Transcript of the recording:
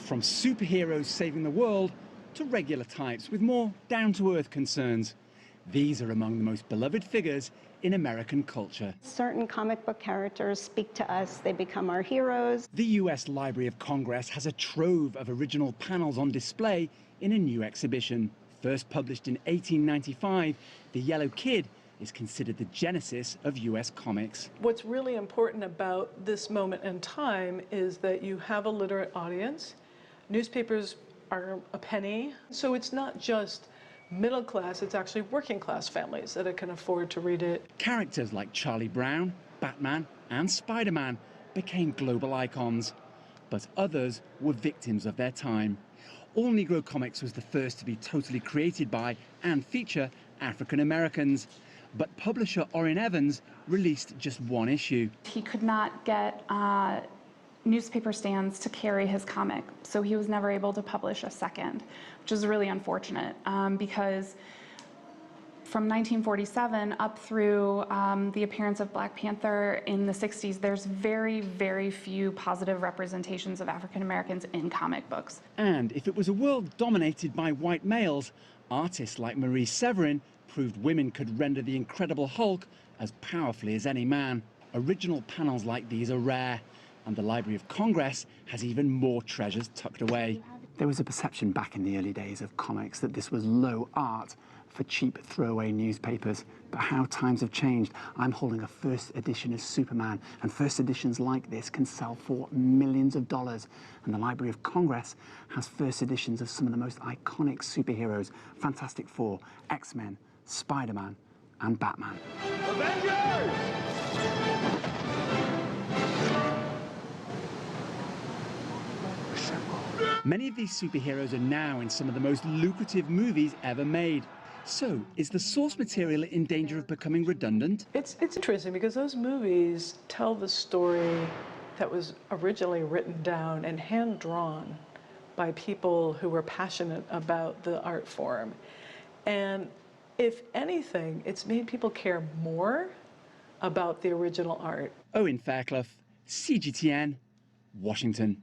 from superheroes saving the world to regular types with more down-to-earth concerns. These are among the most beloved figures in American culture. Certain comic book characters speak to us, they become our heroes. The US Library of Congress has a trove of original panels on display in a new exhibition. First published in 1895, The Yellow Kid is considered the genesis of US comics. What's really important about this moment in time is that you have a literate audience. Newspapers are a penny, so it's not just middle class, it's actually working class families that can afford to read it. Characters like Charlie Brown, Batman and Spider-Man became global icons, but others were victims of their time. All Negro Comics was the first to be totally created by and feature African Americans, but publisher Orrin Evans released just one issue. He could not get newspaper stands to carry his comic, so he was never able to publish a second, which is really unfortunate because from 1947 up through the appearance of Black Panther in the 60s, there's very, very few positive representations of African Americans in comic books. And if it was a world dominated by white males, artists like Marie Severin proved women could render the Incredible Hulk as powerfully as any man. Original panels like these are rare, and the Library of Congress has even more treasures tucked away. There was a perception back in the early days of comics that this was low art for cheap throwaway newspapers, but how times have changed. I'm holding a first edition of Superman, and first editions like this can sell for millions of dollars. And the Library of Congress has first editions of some of the most iconic superheroes: Fantastic Four, X-Men, Spider-Man and Batman. Avengers! Many of these superheroes are now in some of the most lucrative movies ever made. So, is the source material in danger of becoming redundant? It's interesting because those movies tell the story that was originally written down and hand-drawn by people who were passionate about the art form. And if anything, it's made people care more about the original art. Owen Fairclough, CGTN, Washington.